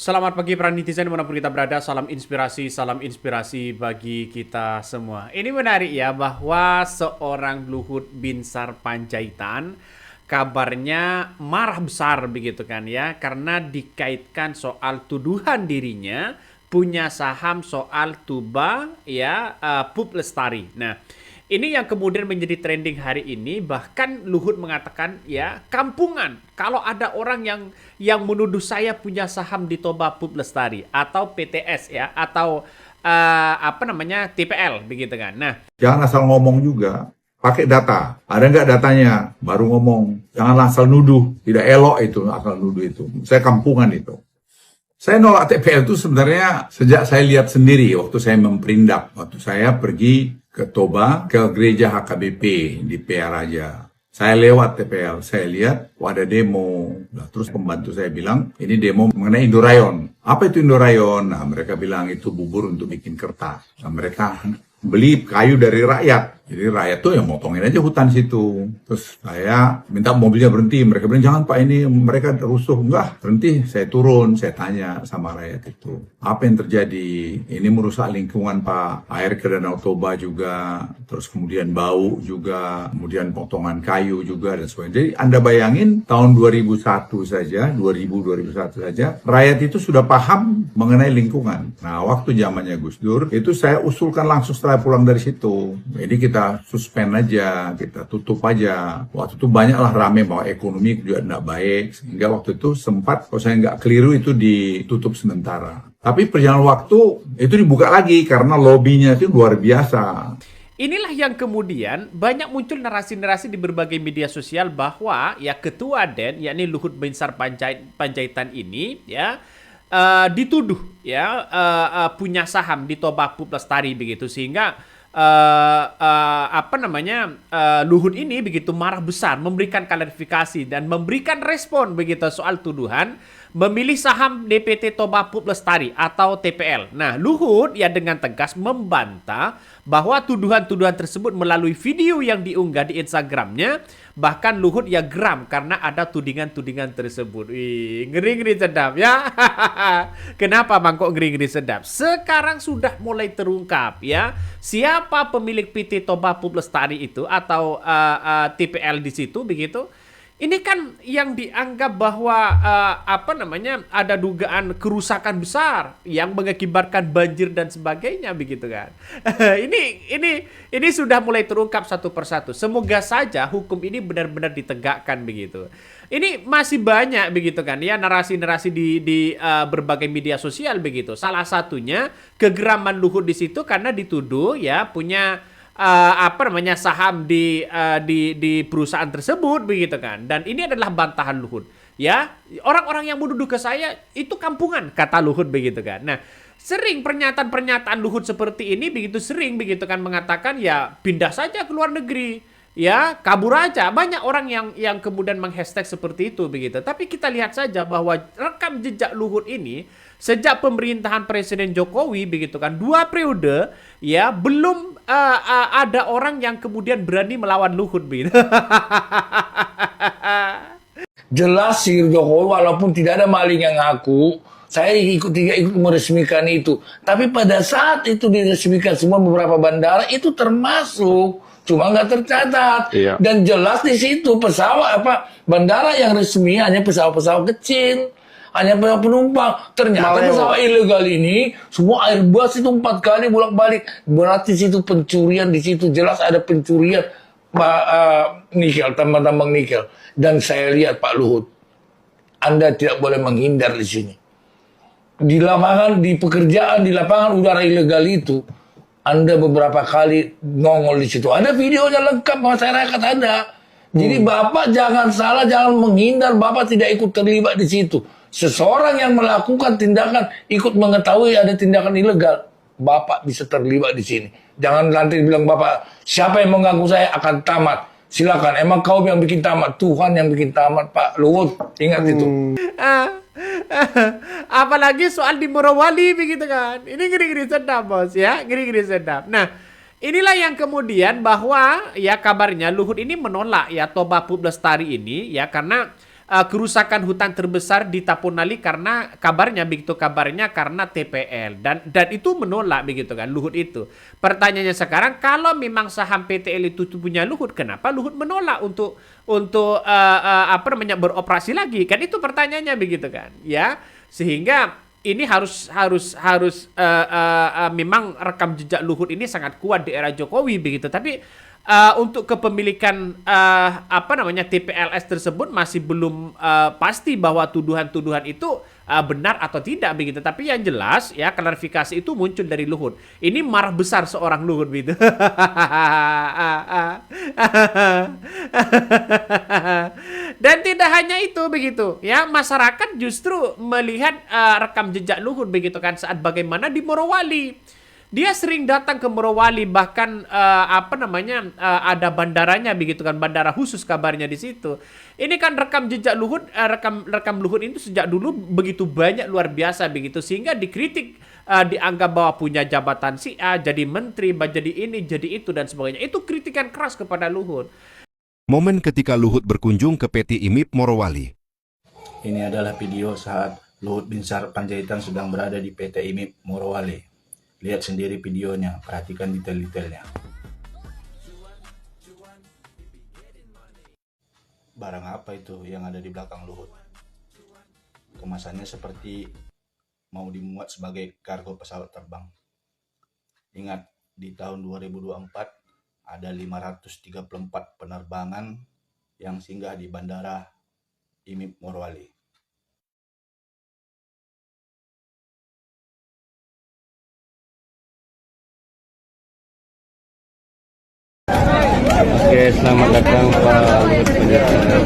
Selamat pagi para netizen dimanapun kita berada, salam inspirasi bagi kita semua. Ini menarik ya bahwa seorang Luhut Binsar Panjaitan kabarnya marah besar begitu kan ya, karena dikaitkan soal tuduhan dirinya punya saham soal Tuba ya, Pup Lestari. Nah, ini yang kemudian menjadi trending hari ini. Bahkan Luhut mengatakan ya, kampungan kalau ada orang yang menuduh saya punya saham di Toba Pup Lestari atau PTS ya, atau TPL begitu kan. Nah, Jangan asal ngomong juga, pakai data. Ada nggak datanya? Baru ngomong. Jangan asal nuduh. Tidak elok itu, asal nuduh itu. Saya kampungan itu. Saya nolak TPL itu sebenarnya sejak saya lihat sendiri waktu saya memperindak. Waktu saya pergi ke Toba, ke gereja HKBP di PR aja. Saya lewat TPL, saya lihat ada demo. Nah, terus pembantu saya bilang, ini demo mengenai Indorayon. Apa itu Indorayon? Nah, mereka bilang itu bubur untuk bikin kertas. Nah, mereka beli kayu dari rakyat. Jadi rakyat tuh yang motongin aja hutan situ. Terus saya minta mobilnya berhenti. Mereka bilang, jangan Pak, ini mereka rusuh. Enggak, berhenti. Saya turun, saya tanya sama rakyat itu. Apa yang terjadi? Ini merusak lingkungan Pak. Air ke Danau Toba juga. Terus kemudian bau juga. Kemudian potongan kayu juga dan sebagainya. Jadi Anda bayangin tahun 2001 saja, 2001 saja, rakyat itu sudah paham mengenai lingkungan. Nah, waktu zamannya Gus Dur, itu saya usulkan langsung setelah pulang dari situ. Jadi kita suspend aja, kita tutup aja. Waktu itu banyaklah rame bahwa ekonomi juga tidak baik, sehingga waktu itu sempat, kalau saya nggak keliru, itu ditutup sementara. Tapi perjalanan waktu itu dibuka lagi karena lobbynya itu luar biasa. inilah yang kemudian banyak muncul narasi-narasi di berbagai media sosial bahwa ya ketua DEN yakni Luhut Binsar Panjaitan ini ya dituduh ya punya saham di Toba Pup Lestari begitu, sehingga Luhut ini begitu marah besar, memberikan klarifikasi dan memberikan respon begitu soal tuduhan memilih saham DPT Toba Pup Lestari atau TPL. Nah, Luhut ya dengan tegas membantah bahwa tuduhan-tuduhan tersebut melalui video yang diunggah di Instagramnya. Bahkan Luhut ya geram karena ada tudingan-tudingan tersebut. Wih, ngeri-ngeri sedap ya. Kenapa Bang kok ngeri-ngeri sedap? Sekarang sudah mulai terungkap ya, siapa pemilik PT Toba Pup Lestari itu atau TPL di situ begitu. Ini kan yang dianggap bahwa ada dugaan kerusakan besar yang mengakibatkan banjir dan sebagainya begitu kan. ini sudah mulai terungkap satu persatu. Semoga saja hukum ini benar-benar ditegakkan begitu. Ini masih banyak begitu kan ya narasi-narasi di berbagai media sosial begitu. Salah satunya kegeraman Luhut di situ karena dituduh ya punya saham di perusahaan tersebut begitu kan. Dan ini adalah bantahan Luhut ya, orang-orang yang menuduh ke saya itu kampungan kata Luhut begitu kan. Nah, sering pernyataan Luhut seperti ini begitu, sering begitu kan mengatakan ya pindah saja ke luar negeri ya, kabur aja. Banyak orang yang kemudian menghashtag seperti itu begitu. Tapi kita lihat saja bahwa rekam jejak Luhut ini sejak pemerintahan Presiden Jokowi begitu kan 2 periode ya, belum ada orang yang kemudian berani melawan Luhut begitu. Jelas si Jokowi walaupun tidak ada maling yang ngaku, saya tidak ikut meresmikan itu. Tapi pada saat itu diresmikan semua beberapa bandara itu termasuk, cuma nggak tercatat. Iya. Dan jelas di situ bandara yang resmi hanya pesawat-pesawat kecil, hanya penumpang. Ternyata pesawat ilegal ini semua Airbus itu 4 kali bolak-balik. Berarti situ pencurian, di situ jelas ada pencurian nikel, tambang nikel. Dan saya lihat Pak Luhut, Anda tidak boleh menghindar di sini. Di lapangan, di pekerjaan, di lapangan udara ilegal itu, Anda beberapa kali nongol di situ. Ada videonya lengkap, masyarakat ada. Jadi Bapak jangan salah, jangan menghindar. Bapak tidak ikut terlibat di situ. Seseorang yang melakukan tindakan ikut mengetahui ada tindakan ilegal, Bapak bisa terlibat di sini. Jangan nanti bilang Bapak, siapa yang mengganggu saya akan tamat. Silakan, emang kau yang bikin tamat, Tuhan yang bikin tamat Pak Luhut. Ingat itu. Apalagi soal di Morowali begitu kan. Ini ngeri-ngeri sedap bos ya, ngeri-ngeri sedap. Nah, inilah yang kemudian bahwa ya kabarnya Luhut ini menolak ya Toba Pup Lestari ini ya, karena kerusakan hutan terbesar di Tapanuli karena kabarnya karena TPL, dan itu menolak begitu kan Luhut itu. Pertanyaannya sekarang, kalau memang saham PTL itu punya Luhut, kenapa Luhut menolak untuk beroperasi lagi? Kan itu pertanyaannya begitu kan. Ya, sehingga ini harus memang rekam jejak Luhut ini sangat kuat di era Jokowi begitu. Tapi untuk kepemilikan TPLS tersebut masih belum pasti bahwa tuduhan-tuduhan itu benar atau tidak begitu. Tapi yang jelas ya, klarifikasi itu muncul dari Luhut. Ini marah besar seorang Luhut gitu. Dan tidak hanya itu begitu ya, masyarakat justru melihat rekam jejak Luhut begitu kan, saat bagaimana di Morowali. Dia sering datang ke Morowali, bahkan ada bandaranya begitu kan, bandara khusus kabarnya di situ. Ini kan rekam jejak Luhut, rekam Luhut itu sejak dulu begitu banyak, luar biasa begitu, sehingga dikritik, dianggap bahwa punya jabatan si A, jadi menteri, jadi ini, jadi itu dan sebagainya. Itu kritikan keras kepada Luhut. Momen ketika Luhut berkunjung ke PT IMIP Morowali. Ini adalah video saat Luhut Binsar Panjaitan sedang berada di PT IMIP Morowali. Lihat sendiri videonya, perhatikan detail-detailnya. Barang apa itu yang ada di belakang Luhut? Kemasannya seperti mau dimuat sebagai kargo pesawat terbang. Ingat, di tahun 2024 ada 534 penerbangan yang singgah di Bandara IMIP Morowali. Oke, selamat datang Pak Luhut Panjaitan.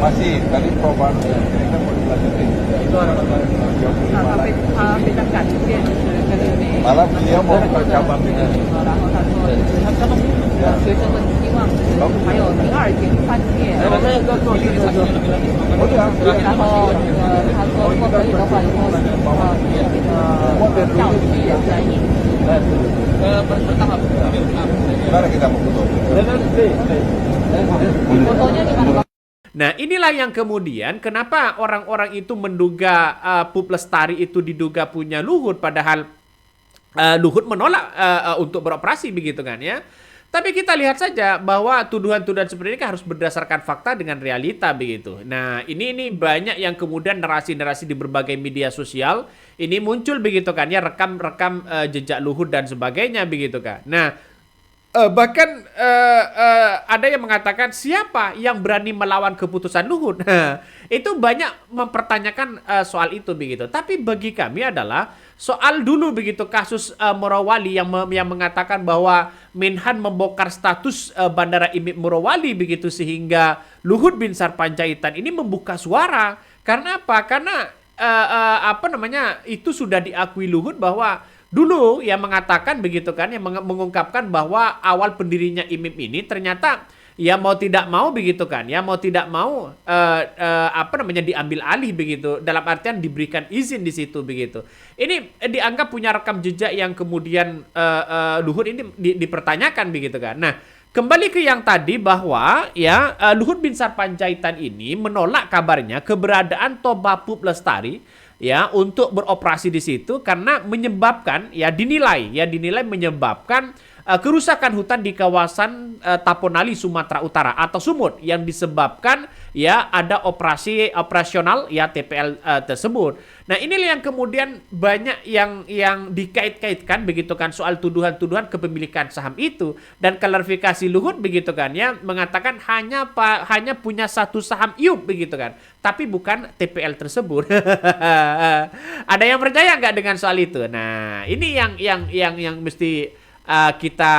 Masih tadi perubahan kita mau dilanjutin. Malah beliau mau ke cabang itu. 学生们希望就是还有第2届、第3届，然后他说如果可以的话，以后教育也可以。 Gimana kita mau foto? Fotonya di mana? Nah, inilah yang kemudian kenapa orang-orang itu menduga Pup Lestari itu diduga punya Luhut, padahal Luhut menolak untuk beroperasi begitu kan ya. Tapi kita lihat saja bahwa tuduhan-tuduhan seperti ini kan harus berdasarkan fakta dengan realita begitu. Nah, ini banyak yang kemudian narasi-narasi di berbagai media sosial ini muncul begitu kan ya, rekam jejak Luhut dan sebagainya begitu kan. Nah, bahkan ada yang mengatakan siapa yang berani melawan keputusan Luhut. Itu banyak mempertanyakan soal itu begitu. Tapi bagi kami adalah soal dulu begitu kasus Morowali yang mengatakan bahwa Menhan membongkar status Bandara IMIP Morowali begitu, sehingga Luhut Binsar Panjaitan ini membuka suara. Karena apa? Karena itu sudah diakui Luhut bahwa dulu yang mengatakan begitu kan, yang mengungkapkan bahwa awal pendirinya IMIP ini ternyata ya mau tidak mau begitu kan, ya mau tidak mau diambil alih begitu, dalam artian diberikan izin di situ begitu. Ini dianggap punya rekam jejak yang kemudian Luhut ini dipertanyakan begitu kan. Nah, kembali ke yang tadi bahwa ya Luhut Binsar Panjaitan ini menolak kabarnya keberadaan Toba Pup Lestari ya untuk beroperasi di situ karena menyebabkan dinilai menyebabkan kerusakan hutan di kawasan Tapanuli Sumatera Utara atau Sumut yang disebabkan ya ada operasional ya TPL tersebut. Nah, inilah yang kemudian banyak yang dikait-kaitkan begitu kan soal tuduhan-tuduhan kepemilikan saham itu, dan klarifikasi Luhut begitu kan ya mengatakan hanya punya satu saham IUP begitu kan, tapi bukan TPL tersebut. Ada yang percaya nggak dengan soal itu? Nah, ini yang mesti kita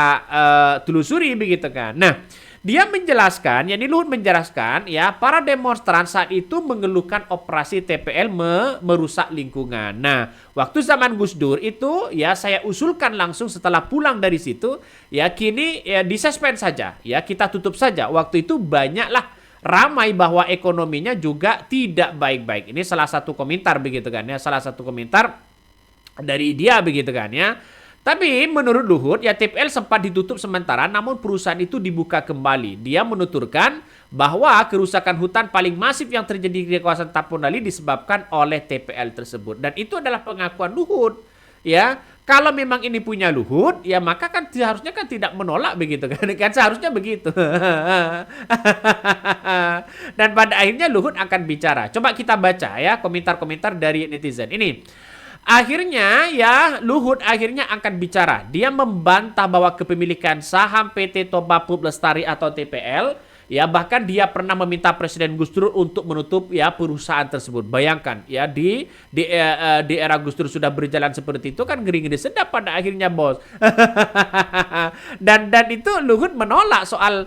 telusuri begitu kan. Nah, Dia menjelaskan, yakni Luhut menjelaskan ya, para demonstran saat itu mengeluhkan operasi TPL merusak lingkungan. Nah, waktu zaman Gus Dur itu ya saya usulkan langsung setelah pulang dari situ, ya kini ya disuspend saja, ya kita tutup saja. Waktu itu banyaklah ramai bahwa ekonominya juga tidak baik-baik. Ini salah satu komentar begitu kan ya, salah satu komentar dari dia begitu kan ya. Tapi menurut Luhut ya TPL sempat ditutup sementara namun perusahaan itu dibuka kembali. Dia menuturkan bahwa kerusakan hutan paling masif yang terjadi di kawasan Tapanuli disebabkan oleh TPL tersebut. Dan itu adalah pengakuan Luhut. Ya, kalau memang ini punya Luhut, ya maka kan seharusnya kan tidak menolak begitu kan, kan seharusnya begitu. Dan pada akhirnya Luhut akan bicara. Coba kita baca ya komentar-komentar dari netizen ini. Akhirnya ya Luhut akhirnya akan bicara. Dia membantah bahwa kepemilikan saham PT Toba Pup Lestari atau TPL ya bahkan dia pernah meminta Presiden Gus Dur untuk menutup ya perusahaan tersebut. Bayangkan ya di era Gus Dur sudah berjalan seperti itu kan ngeri-ngeri sedap pada akhirnya bos. dan itu Luhut menolak soal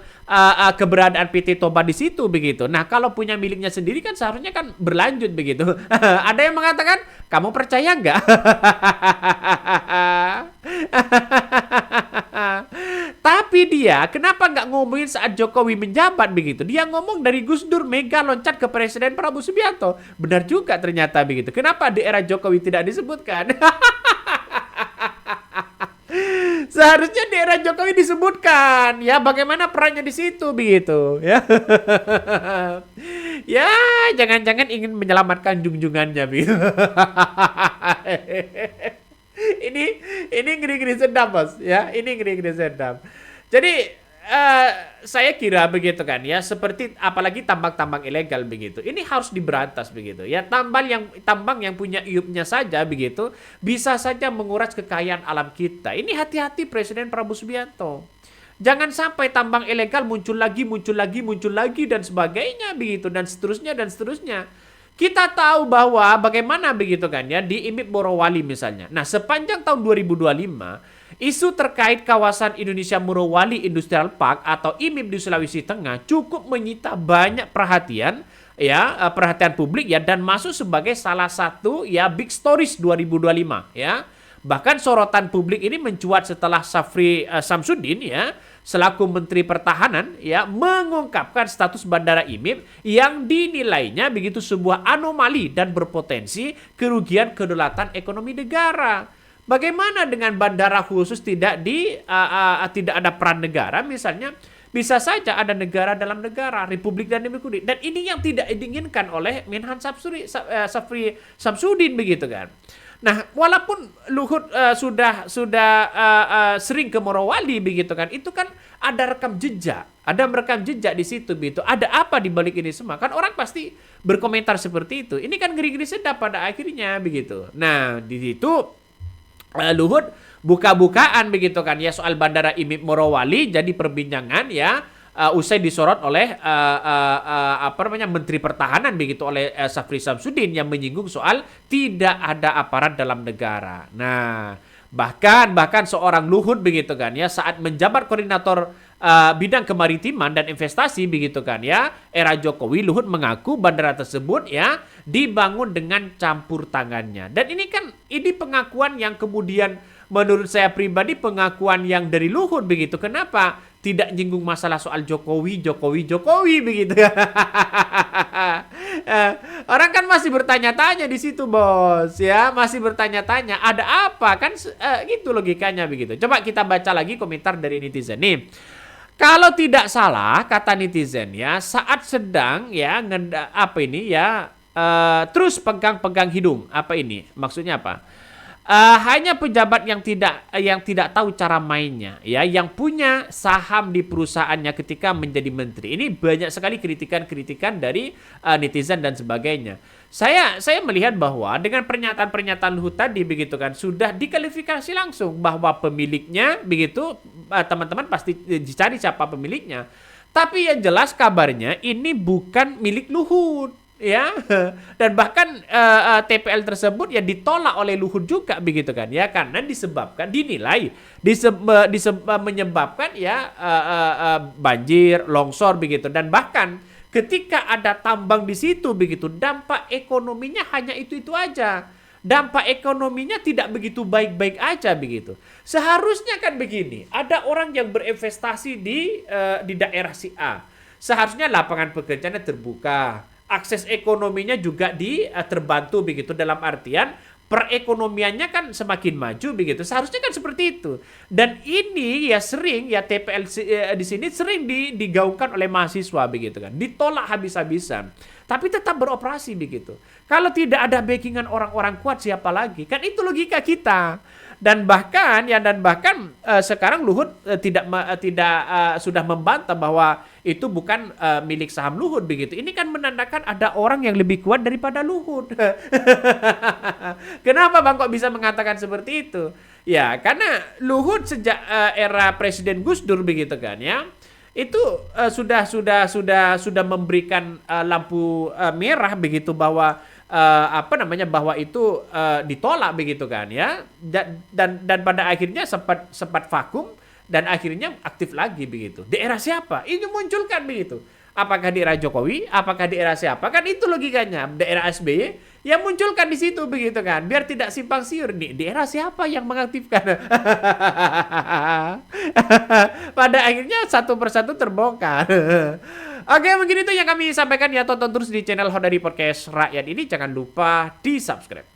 keberadaan PT Toba di situ begitu. Nah, kalau punya miliknya sendiri kan seharusnya kan berlanjut begitu. Ada yang mengatakan, "Kamu percaya nggak?" Tapi dia kenapa nggak ngomongin saat Jokowi menjabat begitu? Dia ngomong dari Gus Dur Mega loncat ke Presiden Prabowo Subianto. Benar juga ternyata begitu. Kenapa di era Jokowi tidak disebutkan? Seharusnya di era Jokowi disebutkan ya bagaimana perannya di situ begitu ya. Ya jangan-jangan ingin menyelamatkan junjungannya begitu. Ini ngeri-ngeri sedap bos ya, ini ngeri-ngeri sedap. Jadi saya kira begitu kan ya, seperti apalagi tambang-tambang ilegal begitu. Ini harus diberantas begitu ya. Tambang yang punya iupnya saja begitu bisa saja menguras kekayaan alam kita. Ini hati-hati Presiden Prabowo Subianto. Jangan sampai tambang ilegal muncul lagi dan sebagainya begitu dan seterusnya. Kita tahu bahwa bagaimana begitu kan ya di IMIP Morowali misalnya. Nah, sepanjang tahun 2025 isu terkait kawasan Indonesia Morowali Industrial Park atau IMIP di Sulawesi Tengah cukup menyita banyak perhatian ya, perhatian publik ya dan masuk sebagai salah satu ya big stories 2025 ya. Bahkan sorotan publik ini mencuat setelah Syafri Samsudin ya selaku Menteri Pertahanan ya mengungkapkan status bandara IMIP yang dinilainya begitu sebuah anomali dan berpotensi kerugian kedaulatan ekonomi negara. Bagaimana dengan bandara khusus tidak ada peran negara misalnya? Bisa saja ada negara dalam negara, Republik dan Demokrasi. Dan ini yang tidak diinginkan oleh Menhan Syafri Samsudin begitu kan. Nah, walaupun Luhut sudah sering ke Morowali begitu kan, itu kan ada rekam jejak di situ begitu. Ada apa di balik ini semua? Kan orang pasti berkomentar seperti itu. Ini kan ngeri-ngeri sedap pada akhirnya begitu. Nah, di situ Luhut buka-bukaan begitu kan ya soal bandara IMIP Morowali jadi perbincangan ya. Usai disorot oleh Menteri Pertahanan begitu oleh Syafri Samsudin yang menyinggung soal tidak ada aparat dalam negara. Nah, bahkan seorang Luhut begitu kan ya saat menjabat koordinator bidang kemaritiman dan investasi begitu kan ya era Jokowi, Luhut mengaku bandara tersebut ya dibangun dengan campur tangannya. Dan ini pengakuan yang kemudian menurut saya pribadi pengakuan yang dari Luhut begitu. Kenapa? Tidak nyinggung masalah soal Jokowi begitu. Orang kan masih bertanya-tanya di situ bos ya, masih bertanya-tanya ada apa kan gitu logikanya begitu. Coba kita baca lagi komentar dari netizen nih. Kalau tidak salah kata netizen ya saat sedang ya terus pegang-pegang hidung. Apa ini? Maksudnya apa? Hanya pejabat yang tidak tahu cara mainnya ya yang punya saham di perusahaannya ketika menjadi menteri. Ini banyak sekali kritikan dari netizen dan sebagainya. Saya melihat bahwa dengan pernyataan Luhut tadi begitu kan sudah dikualifikasi langsung bahwa pemiliknya begitu teman-teman pasti dicari siapa pemiliknya. Tapi yang jelas kabarnya ini bukan milik Luhut. ya. Dan bahkan TPL tersebut ya ditolak oleh Luhut juga begitu kan ya, karena disebabkan dinilai menyebabkan ya banjir, longsor begitu, dan bahkan ketika ada tambang di situ begitu, dampak ekonominya hanya itu aja. Dampak ekonominya tidak begitu baik-baik aja begitu. Seharusnya kan begini, ada orang yang berinvestasi di daerah si A. Seharusnya lapangan pekerjaannya terbuka, akses ekonominya juga terbantu begitu, dalam artian perekonomiannya kan semakin maju begitu. Seharusnya kan seperti itu. Dan ini ya sering ya TPL di sini sering digaungkan oleh mahasiswa begitu kan. Ditolak habis-habisan. Tapi tetap beroperasi begitu. Kalau tidak ada backingan orang-orang kuat, siapa lagi? Kan itu logika kita. Dan bahkan sekarang Luhut sudah membantah bahwa itu bukan milik saham Luhut begitu. Ini kan menandakan ada orang yang lebih kuat daripada Luhut. Kenapa Bang kok bisa mengatakan seperti itu? Ya, karena Luhut sejak era Presiden Gus Dur begitu kan ya. Itu sudah memberikan lampu merah begitu bahwa bahwa itu ditolak begitu kan ya, dan pada akhirnya sempat vakum dan akhirnya aktif lagi begitu. Di era siapa? Ini munculkan begitu. Apakah di era Jokowi? Apakah di era siapa? Kan itu logikanya. Di era SBY yang munculkan di situ begitu kan, biar tidak simpang siur nih. Di era siapa yang mengaktifkan? Pada akhirnya satu persatu terbongkar. Oke, mungkin itu yang kami sampaikan ya. Tonton terus di channel Hodari Podcast Rakyat ini. Jangan lupa di subscribe.